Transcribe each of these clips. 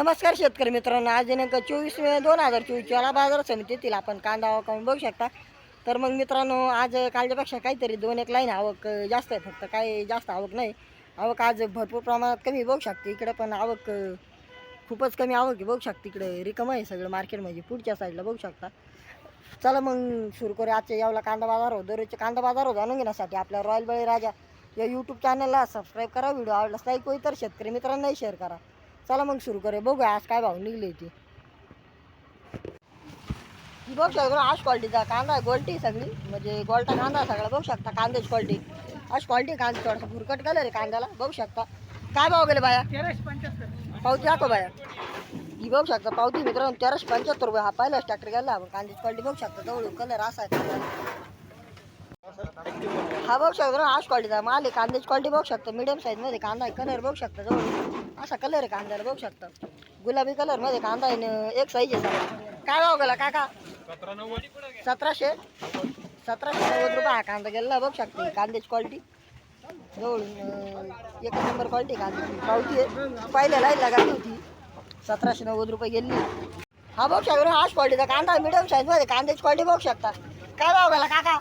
नमस्कार शेतकरी मित्रांनो, आज दिनांक 24/मे/2024 याला बाजार समितीतील आपण कांदा आवक बघू शकता। तर मग मित्रांनो, आज कालच्यापेक्षा काहीतरी 2-1 लाईन आवक जास्त आहे, फक्त काही जास्त आवक नाही। आवक आज भरपूर प्रमाणात कमी बघू शकते। इकडे पण आवक खूपच कमी आवक बघू शकते। इकडे रिकाम आहे सगळं मार्केट, म्हणजे पुढच्या साईडला बघू शकता। चला मग सुरू करू आजच्या यावला कांदा बाजार दररोजचे कांदा बाजार जाणून घेण्यासाठी आपल्या रॉयल बळीराजा या यूट्यूब चॅनलला सबस्क्राईब करा। व्हिडिओ आवडल्यास लाईक व इतर शेतकरी मित्रांनाही शेअर करा। चला मग सुरू करूया, बघूया आज काय भाव निघले ती। बघू शकता आज क्वालिटीचा कांदा आहे, क्वालिटी सगळी म्हणजे गोल्टा कांदा सगळा बघू शकता। कांद्याची क्वालिटी आज क्वालिटी कांदा थोडासा भुरकट कलर आहे कांद्याला, बघू शकता। काय भाव गेले बाया? 1375 पावती दाखव बाया। ही बघू शकता पावती मित्रांनो 1375 रुपये। हा पहिलाच ट्रॅक्टर गेला आपण। कांद्याची क्वालिटी बघू शकता, जवळ कलर असा आहे। हा बघू शकता आज क्वालिटीचा माल आहे। कांद्याची क्वालिटी बघू शकता, मीडियम साईज मध्ये कांदा आहे। कलर बघू शकता, जवळ असा कलर आहे कांद्याला, बघू शकता गुलाबी कलर मध्ये कांदा आहे। एक साईज आहे सगळा। काय भाव गेला काका? 1790 रुपये हा कांदा गेला, बघू शकता। कांद्याची क्वालिटी जवळून एक नंबर क्वालिटी कांद्याची। पावती आहे पहिल्या लाईनला गाडी होती, 1790 रुपये गेली। हा बघू शकता आज क्वालिटीचा कांदा मीडियम साईज मध्ये कांद्याची क्वालिटी बघू शकता। काय भाव गेला काका?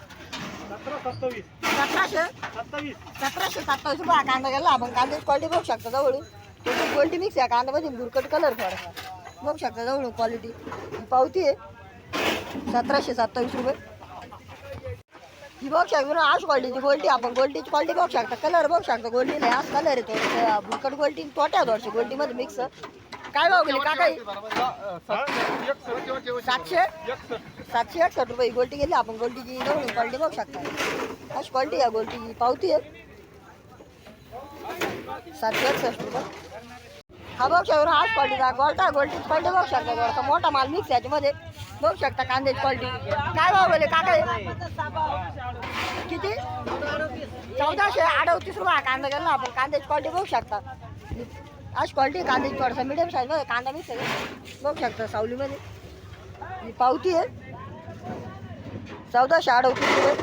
1727 रुपये हा कांदा गेला आपण। कांद्याची क्वालिटी बघू शकता, जवळून त्याची क्वालिटी मिक्स आहे कांद्यामध्ये, बुरकट कलर थोडासा बघू शकता। जवळून क्वालिटी पावती आहे 1727 रुपये। ही बघू शकता आज क्वालिटीची क्वालिटी आपण। गोल्डीची क्वालिटी बघू शकता, कलर बघू शकता गोल्डीला आज कलर आहे थोडं बुरकट क्वालिटी, तोट्या थोडशी गोल्डीमध्ये मिक्स। काय भाव गेली काका? 761 रुपये गोल्टी गेली आपण। गोल्टीची जवळून क्वालिटी बघू शकता, आज क्वालिटी आहे गोल्टीची। पावती आहे 761 रुपये। हा बघू शकता आज क्वालिटीचा गोल्टा गोल्टीची क्वालिटी बघू शकता, थोडासा मोठा माल मिक्स याच्यामध्ये बघू शकता। कांद्याची क्वालिटी काय भाव गेले काका? किती? 1438 रुपये कांदा गेला आपण। कांद्याची क्वालिटी बघू शकता, आज क्वालिटी कांद्याची थोडासा मीडियम साईज मध्ये कांदा मिक्स आहे बघू शकता सावलीमध्ये। ही पावती आहे 1438 रुपये।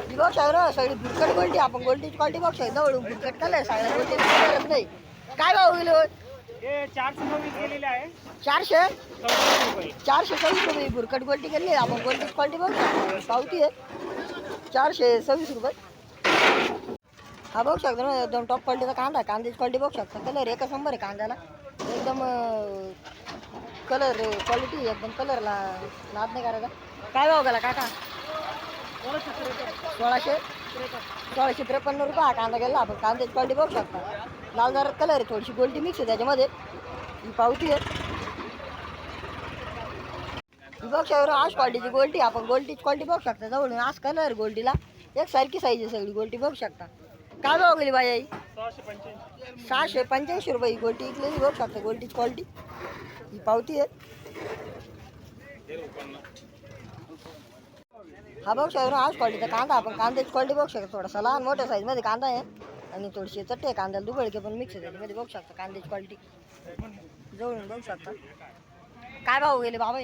ही बघू शकता सगळी बुरकट क्वालिटी आपण। गोल्डीची क्वालिटी बघू शकता, जवळून बुरकट कलर सगळ्या गोल्टी कलरच नाही। काय भाव गेले? 426 गेलेले आहे। 426 रुपये बुरकट गोल्टी गेली आपण। गोल्डीची क्वालिटी बघू शकता, पावती आहे 426 रुपये। हा बघू शकता ना एकदम टॉप क्वालिटीचा कांदा आहे। कांद्याची क्वालिटी बघू शकता, कलर एकच नंबर आहे कांद्याला, एकदम कलर क्वालिटी एकदम, कलरला नाद नाही करायचा। काय भाव गेला काका? 1653 रुपये हा कांदा गेला आपण। कांद्याची क्वालिटी बघू शकता, लाल जरा कलर आहे, थोडीशी गोल्डी मिक्स आहे त्याच्यामध्ये। ही पावती आहे बघू शकता आज क्वालिटीची गोल्टी आपण। गोल्टीची क्वालिटी बघू शकता, जवळून आज कलर गोल्डीला एक सारखी साईज आहे सगळी गोल्टी बघू शकता। काय भाव गेली बाई? 685 रुपये गोल्टी इकलेली बघू शकता। गोल्टीची क्वालिटी ही पावती आहे। हा बघू शकता आज क्वालिटीचा कांदा आपण। कांद्याची क्वालिटी बघू शकता, थोडासा लहान मोठ्या साईज मध्ये कांदा आहे आणि थोडीशी चट्टे आहे कांद्याला, दुबळके पण मिक्स आहे त्याच्यामध्ये बघू शकता। कांद्याची क्वालिटी जवळून बघू शकता। काय भाव गेले बाबा?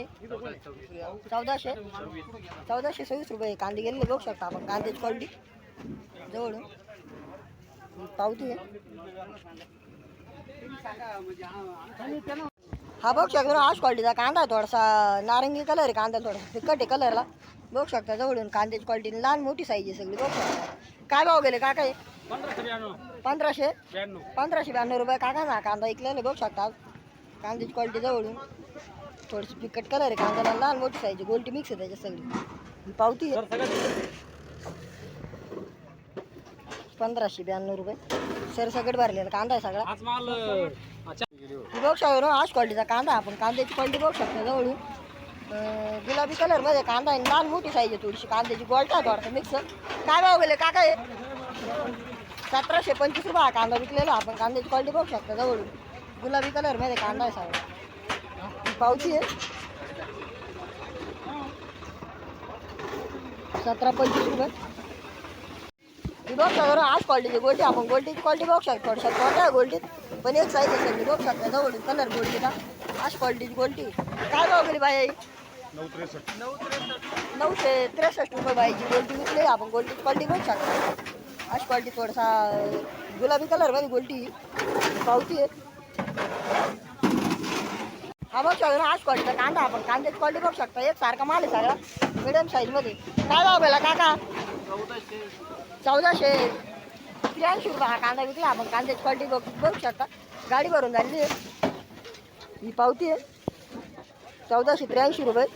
1426 रुपये कांदे गेलेले बघू शकता आपण। कांद्याची क्वालिटी जवळून पावती आहे। हा बघू शकता आज क्वालिटीचा कांदा आहे, थोडासा नारंगी कलर आहे कांदा, थोडासा फिकट आहे कलरला बघू शकता। जवळून कांद्याची क्वालिटी लहान मोठी साईज आहे सगळी बघू शकता। काय भाव गेले काका? 1592 रुपये काका ना कांदा ऐकलेले बघू शकता। कांद्याची क्वालिटी जवळून थोडीशी फिकट कलर आहे कांद्याला, लहान मोठी साईज, गोल्टी मिक्स आहे त्याच्यात सगळी। ही पावती आहे 1592 रुपये। सरसकट भरलेला कांदा आहे सगळा। बघू शकता आज क्वालिटीचा कांदा आपण। कांद्याची क्वालिटी बघू शकता, जवळून गुलाबी कलर मध्ये कांदा आहे, लहान मोठी साईज आहे थोडीशी कांद्याची। गोल्टा थोडासा मिक्स। काय भाव गेले काका? 1725 रुपये हा कांदा विकलेला आपण। कांद्याची क्वालिटी बघू शकता, जवळून गुलाबी कलर मध्ये कांदा आहे सगळा। पावती आहे 1725 रुपये। ही बघू शकता आज क्वालिटीची गोल्टी आपण। गोल्टीची क्वालिटी बघू शकता, थोडसा छोटा आहे गोल्टीत पण एक साईज आहे सगळी बघू शकता, जवळून कलर गोल्टीचा आज क्वालिटीची गोल्टी। काय भाव गेली बाई? 963 रुपये बाईची गोल्टी विकली आपण। गोल्टीची क्वालिटी बघू शकता, आज क्वालिटी थोडासा गुलाबी कलर मध्ये गोल्टी पावती आहे हा बघ शकता आज क्वालिटीचा कांदा आपण कांद्याची क्वालिटी बघू शकता एक सारखा माल आहे सगळा मिडियम साईजमध्ये काय भाव गेला काका 1483 रुपये हा कांदा विकला आपण कांद्याची क्वालिटी बघू शकता गाडी भरून झालेली आहे ही पावती आहे 1483 रुपये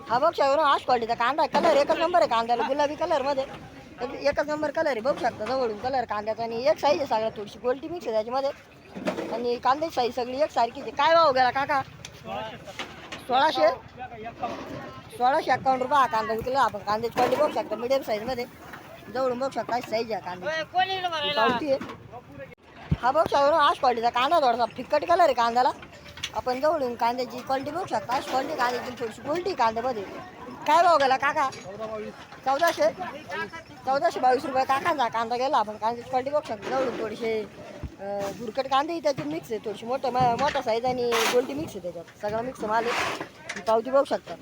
हा बघ शकता आज क्वालिटीचा कांदा कलर एकच नंबर आहे कांद्याला गुलाबी कलरमध्ये एकच नंबर कलर आहे बघू शकता जवळून कलर कांद्याचा आणि एक साईज आहे सगळ्या थोडीशी गोल्टी मिक्स आहे त्याच्यामध्ये आणि कांद्याची साईज सगळी एक सारखीच आहे काय भाव गेला काका 1651 रुपये हा कांदा विकला आपण कांद्याची क्वालिटी बघू शकता मिडियम साईजमध्ये जवळून बघू शकता साईज आहे कांदा पावती आहे हा बघू शकता आज क्वालिटीचा कांदा थोडासा फिक्कट कलर आहे कांद्याला आपण जवळून कांद्याची क्वालिटी बघू शकता आज क्वालिटी कांद्याची थोडीशी गोल्टी कांद्यामध्ये काय भाव गेला काका 1422 रुपये काकांचा कांदा गेला आपण कांद्याची क्वालिटी बघू शकता जवळून थोडीशी भुरकट कांदे त्याच्यात मिक्स आहे थोडीशी मोठा साईज आणि गोल्टी मिक्स आहे त्याच्यात सगळं मिक्स माल आहे पावती बघू शकता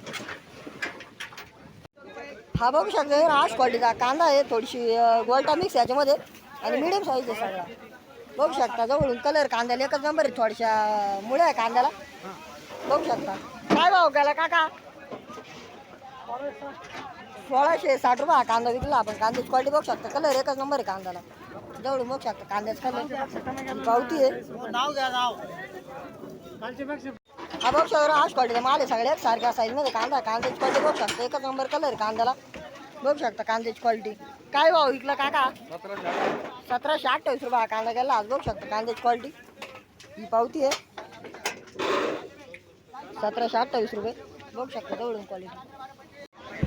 हा बघू शकता आज क्वालिटीचा कांदा आहे थोडीशी गोल्टा मिक्स याच्यामध्ये आणि मिडियम साईज आहे सगळा बघू शकता जवळून कलर कांद्याला एकच नंबर आहे थोड्याशा मुळ्या आहे कांद्याला बघू शकता काय भाव गेला काका 1660 रुपये हा कांदा विकला आपण कांद्याची क्वालिटी बघू शकता कलर एकच नंबर आहे कांद्याला जवळून बघू शकता कांद्याचा कलर पावती आहे हा बघू शकता आज क्वालिटीचा माल आहे सगळ्या सारख्या साईजमध्ये कांद्याची क्वालिटी बघू शकता एकच नंबर कलर आहे कांद्याला बघू शकता कांद्याची क्वालिटी काय भाव विकला काका 1728 रुपये हा कांदा गेला आज बघू शकता कांद्याची क्वालिटी ही पावती आहे 1728 रुपये बघू शकता जवळून क्वालिटी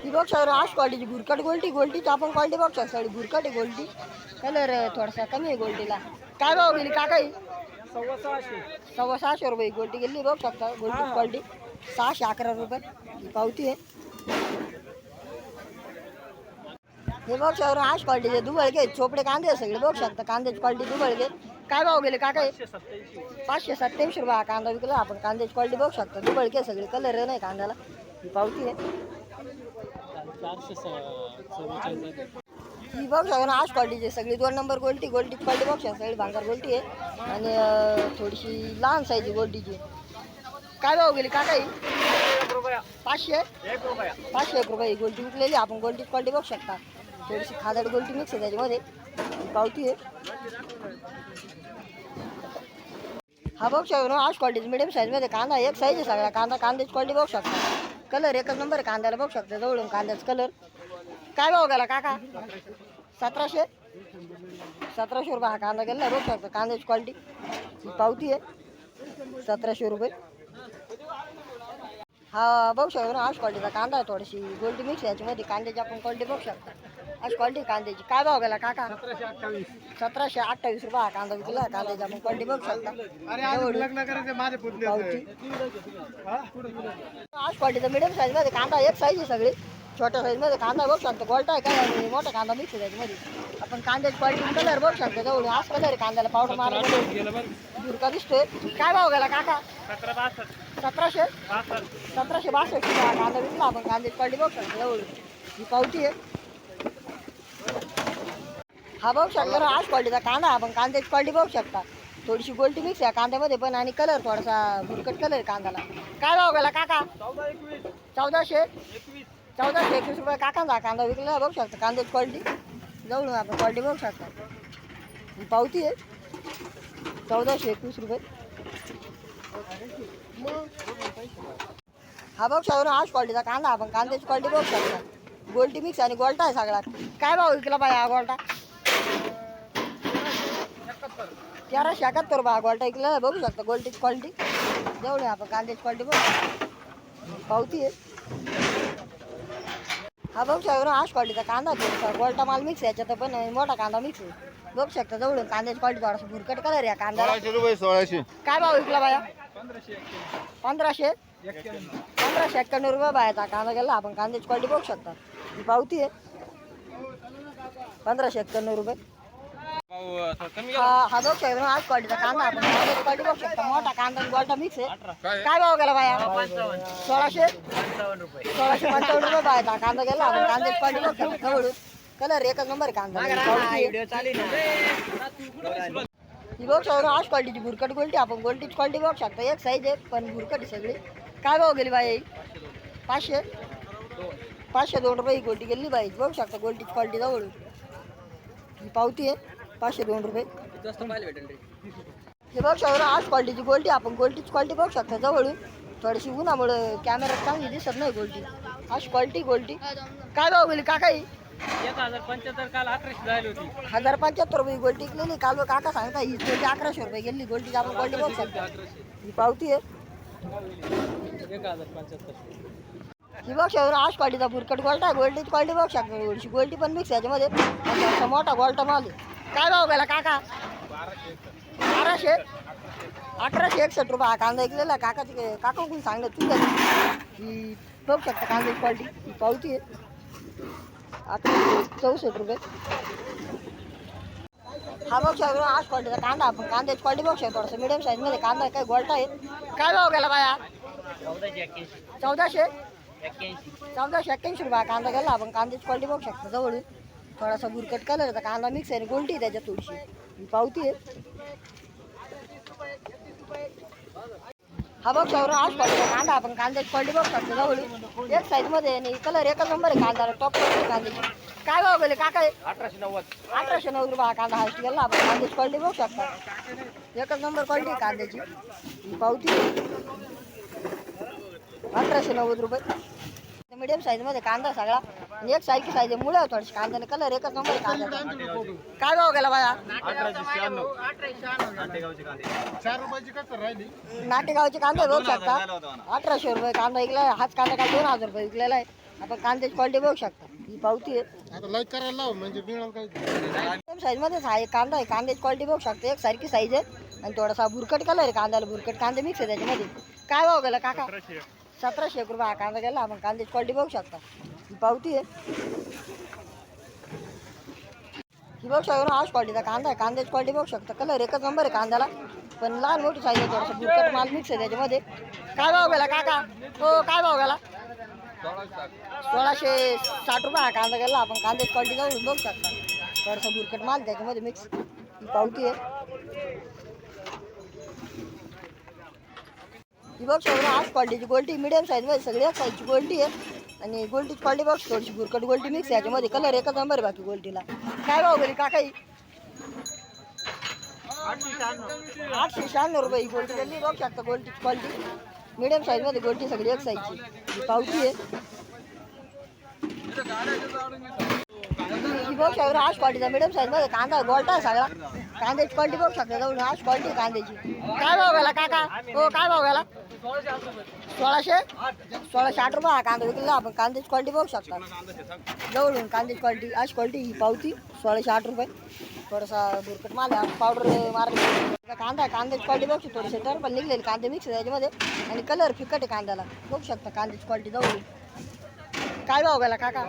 ही बघ सर आज क्वालिटीची भुरकट गोल्टीची आपण क्वालिटी बघू शकता सगळी भुरकट आहे गोल्टी कलर थोडासा कमी आहे गोल्टीला काय भाव गेली काकाई 600 रुपये गोल्टी गेली बघू शकता गोल्टी क्वालिटी 611 रुपये ही पावती आहे हे बघ सर आज क्वालिटीचे दुबळगे चोपडे कांदे सगळे बघू शकता कांद्याची क्वालिटी दुबळगे काय भाव गेले काकाई 587 रुपये हा कांदा विकला आपण कांद्याची क्वालिटी बघू शकता दुबळगे सगळे कलर नाही कांद्याला ही पावती आहे ही बघू शकता आज क्वालिटीची सगळी 2 नंबर गोल्टी क्वालिटी बघू शकता सगळी भांगर गोल्टी आहे आणि थोडीशी लहान साईज गोल्टीची काय भाव गेली काकाई 501 रुपये गोल्टी विकलेली आपण गोल्टी क्वालिटी बघू शकता थोडीशी खादड गोल्टी मिक्स आहे त्याच्यामध्ये पावती आहे हा बघू शकता आज क्वालिटीची मिडियम साईजमध्ये कांदा एक साईज आहे सगळा कांद्याची क्वालिटी बघू शकता कलर एकच नंबर कांद्याला बघू शकता जवळून कांद्याचा कलर काय भाव गेला काका 1700 रुपये हा कांदा गेला बघू शकता कांद्याची क्वालिटी ही पावती आहे 1700 रुपये हा बघू शकता आज क्वालिटीचा कांदा आहे थोडीशी गोल्टी मिक्स याच्यामध्ये कांद्याची आपण क्वालिटी बघू शकता आज क्वालिटी कांद्याची काय भाव गेला काका 1728 रुपये हा कांदा विकला कांद्याची आपण क्वालिटी बघू शकता आज क्वालिटीचा मिडियम साईजमध्ये कांदा एक साईज आहे सगळी छोट्या साईजमध्ये कांदा बघू शकतो गोल्टा आहे काय आणि मोठा कांदा मिक्स आहे त्याच्यामध्ये आपण कांद्याची क्वालिटी कलर बघू शकतो जवळ आज कलर आहे कांद्याला पावडर मारला दुर्गा दिसतोय काय भाव गेला काका 1762 रुपये कांदा विकला आपण कांद्याची क्वालिटी बघू शकतो जवळ ही पावती आहे हा बघू शकता आज क्वालिटीचा कांदा आपण कांद्याची क्वालिटी बघू शकता थोडीशी गोल्टी मिक्स आहे कांद्यामध्ये पण आणि कलर थोडासा भुरकट कलर आहे कांद्याला काय भाव गेला काका 1421 रुपये काकांचा कांदा विकला बघू शकता कांद्याची क्वालिटी जवळून आपण क्वालिटी बघू शकता ही पावती आहे 1421 रुपये हा बघू शकता आज क्वालिटीचा कांदा आपण कांद्याची क्वालिटी बघू शकता गोल्टी मिक्स आणि गोल्टा आहे सगळा काय भाव विकला बाई हा गोल्टा 1371 रुपये हा गोल्टा विकला बघू शकता गोल्टीची क्वालिटी जवळ आपण कांद्याची क्वालिटी बघू पावती आहे हा बघू शकता आज क्वालिटीचा कांदा थोडासा गोल्टा माल मिक्स आहे याच्यात पण मोठा कांदा मिक्स आहे बघू शकता जवळून कांद्याची क्वालिटी थोडासा भुरकट कलर आहे कांदा 1600 काय भाव विकला बाया 1591 रुपये बायाचा कांदा गेला आपण कांद्याची क्वालिटी बघू शकता ही पावती आहे 1591 रुपये हा बघू शकता आज क्वालिटीचा कांदा आपण कांद्याची क्वालिटी बघू शकता मोठा कांदा गोल्टा मिक्स आहे काय भाव गेला बाया 1655 रुपये बायाचा कांदा गेला आपण कांद्याची क्वालिटी बघू शकता जवळून कलर एकच नंबर कांदा ही बघ शकतो आज क्वालिटीची भुरकट गोल्टी आपण गोल्टीची क्वालिटी बघू शकता एक साईज आहे पण भुरकट आहे सगळी. काय भाव गेली बाई? 500 502 रुपये ही गोल्टी गेली बाई. बघू शकता गोल्टीची क्वालिटी जवळ ही पावती आहे 502 रुपये. हे बघू शकतो आज क्वालिटीची गोल्टी आपण गोल्टीची क्वालिटी बघू शकता जवळून. थोडीशी उन्हामुळे कॅमेऱ्यात चांगली दिसत नाही गोल्टी. आज क्वालिटी गोल्टी काय भाव गेली काका ही? 1075 काल 1100 झाली होती. 1075 रुपये गोल्टी विकलेली काल. काका सांगता ही गोल्टी 1100 रुपये गेली. गोल्टीची आपण क्वालिटी बघू शकता ही पावती आहे 1075. ही बघ शकतो आज क्वालिटीचा भुरकट गोल्टा. गोल्टीची क्वालिटी बघू शकता थोडीशी गोल्टी पण मिक्स याच्यामध्ये आणि थोडासा मोठा गोल्टा माल आहे. काय भाव गेला काका? 1200 1161 रुपये हा कांदा ऐकलेला काकाची काका कोण सांगत तू ही बघू शकता कांद्याची क्वालिटी ही पावती आहे 1164 रुपये. हा बघू शकतो आज क्वालिटीचा कांदा आपण कांद्याची क्वालिटी बघू शकतो थोडासा मिडियम साईजमध्ये कांदा आहे काय गोल्टा आहे. काय भाव गेला बाया? 1481 1481 रुपये कांदा गेला आपण कांद्याची क्वालिटी बघू शकता जवळून. थोडासा भुरकट कलरचा कांदा मिक्स आहे गोल्टी आहे त्याच्यात थोडीशी ही पावती आहे. हा बघ शकतो आज क्वालिटीचा कांदा आपण कांद्याची क्वालिटी बघू शकतो जवळून एक साईजमध्ये आणि कलर एकच नंबर आहे कांदा टॉप क्वालिटी कांद्याची. काय भाव गेले काका? 1890 रुपये हा कांदा हास्ट गेला आपण कांद्याची क्वालिटी बघू शकता एकच नंबर क्वालिटी कांद्याची ही पावती 1890 रुपये. मिडियम साईजमध्ये कांदा सगळा आणि एक सारखी साईज आहे मुळे थोडीशी कांद्याने कलर एकच नंबर आहे कांद्याचा. काय भाव गेला बाया? 1196. नाटेगावचे कांदे बघू शकता 1800 रुपये कांदा विकला. हाच कांदा काल 2000 रुपये विकलेला आहे आपण कांद्याची क्वालिटी बघू शकता ही पावती आहे मिडियम साईजमध्येच हा एक कांदा आहे. कांद्याची क्वालिटी बघू शकता एक सारखी साईज आहे आणि थोडासा भुरकट कलर आहे कांद्याला. भुरकट कांदे मिक्स आहे त्याच्यामध्ये. काय भाव गेला काका? 1701 रुपये हा कांदा गेला आपण कांद्याची क्वालिटी बघू शकता ही पावती आहे ही बघू शकतो आज क्वालिटीचा कांदा आहे कांद्याची क्वालिटी बघू शकता कलर एकच नंबर आहे कांद्याला पण लहान मोठी साईज आहे थोडंसं भुरकट माल मिक्स आहे त्याच्यामध्ये. काय भाव गेला काका? हो काय भाव गेला? 1660 रुपये हा कांदा गेला आपण कांद्याची क्वालिटी जाऊन बघू शकता थोडासा भुरकट माल त्याच्यामध्ये मिक्स ही पावती आहे ही बघ शकतो आज क्वालिटीची गोल्टी मिडियम साईजमध्ये सगळी एक साईजची गोल्टी आहे आणि गोल्टीची क्वालिटी बघ थोडीशी भुरकट गोल्टी मिक्स आहे याच्यामध्ये कलर एकच नंबर आहे बाकी गोल्टीला. काय भाव गेली काका ही? 896 रुपये ही गोल्टी गेली बघू शकता गोल्टीची क्वालिटी मिडियम साईजमध्ये गोल्टी सगळी एक साईजची ही पावती आहे ही बघू शकतो आज क्वालिटीचा मिडियम साईजमध्ये कांदा गोल्टा आहे सगळा कांद्याची क्वालिटी बघू शकता जाऊन आज क्वालिटी कांद्याची. काय भाव गेला काका? हो काय भाव गेला? 1660 रुपये हा कांदा विकलेला आपण कांद्याची क्वालिटी बघू शकता जवळून कांद्याची क्वालिटी आज क्वालिटी ही पावती 1660 रुपये. थोडासा भुरकट माल आहे पावडर मारले कांदा कांद्याची क्वालिटी बघू शकतो थोडेसे टर्पल निघलेले कांदे मिक्स आहे त्याच्यामध्ये आणि कलर फिकट आहे कांद्याला बघू शकता कांद्याची क्वालिटी जवळून. काय भाव गेला काका?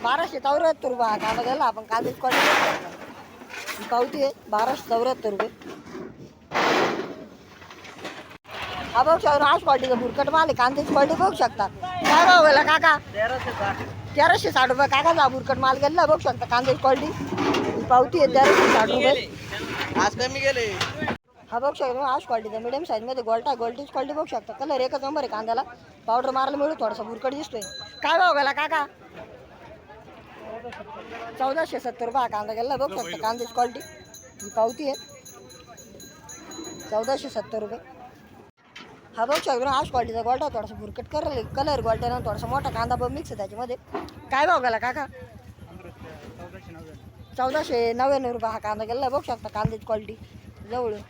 1274 रुपये हा कांदा गेला आपण कांद्याची क्वालिटी बघू शकता ही पावती आहे 1274 रुपये. हा बघू शकता आज क्वालिटीचा भुरकट माल आहे कांद्याची क्वालिटी बघू शकता. काय भाव गेला काका? 1360 रुपये काकाचा भुरकट माल गेला बघू शकता कांद्याची क्वालिटी ही पावती आहे 1360 रुपये. आज कमी गेले. हा बघू शकतो आज क्वालिटीचा मिडियम साईजमध्ये गोल्टीची क्वालिटी बघू शकता कलर एकच नंबर आहे कांद्याला पावडर मारायला मिळून थोडासा भुरकट दिसतोय. काय भाव गेला काका? 1470 रुपये हा कांदा गेला बघू शकता कांद्याची क्वालिटी ही पावती आहे 1470 रुपये. हा बघू शकतो आज क्वालिटीचा गोल्टा थोडासा भुरकट कलर गोल्ट्यानं थोडासा मोठा कांदा पण मिक्स आहे त्याच्यामध्ये. काय भाव गेला काका? 1499 रुपये हा कांदा गेला बघू शकता कांद्याची क्वालिटी जवळून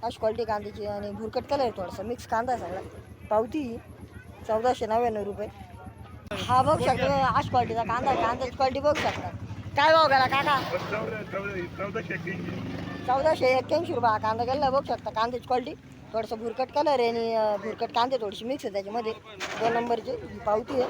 आज क्वालिटी कांद्याची आणि भुरकट कलर थोडासा मिक्स कांदा सगळा पावती 1499 रुपये. हा बघू शकतो आज क्वालिटीचा कांदा कांद्याची क्वालिटी बघू शकता. काय भाव गेला काका? 1481 रुपये हा कांदा गेला बघू शकता कांद्याची क्वालिटी थोडंसं भुरकट कलर आहे आणि भुरकट कांदे थोडीशी मिक्स आहे त्याच्यामध्ये 2 नंबरची ही पावती आहे